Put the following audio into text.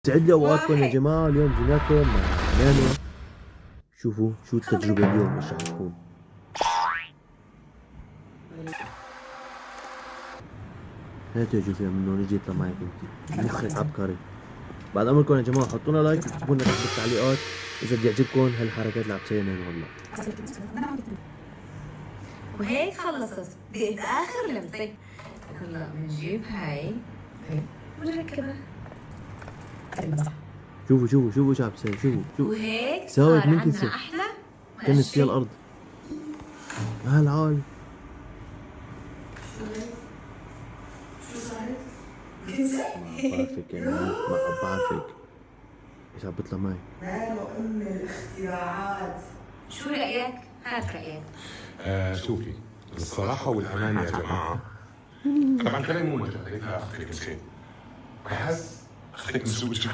يسعد لي اوقاتكم يا جماعه. اليوم جيناكم مع نانو. شوفوا شو التجربه اليوم ايش رح تكون. هاتوا يا جوزيف من هون اجي يطلع معك انت، مخك عبقري. بعد امركم يا جماعه حطوا لنا لايك واكتبوا لنا تحت بالتعليقات اذا بيعجبكم هالحركات اللي عم تسويها نانو هلا. وهيك خلصت بقيت اخر لمسه. هلا بنجيب هاي ونركبها. شوفوا شو عم تسوي. شوفوا وهيك سوت صار ممكن عنا سوي احلى كنس فيها الارض. هالعال شو صارت؟ بعرفك يعني ما بعرفك ايش عم بيطلع معي. نانو ام الاختراعات. شو رايك؟ هات رايك. شوفي الصراحة والأمان يا جماعة. طبعا كلامي مو مجرد، خليتها أختك مسكين. بحس أختك مسؤول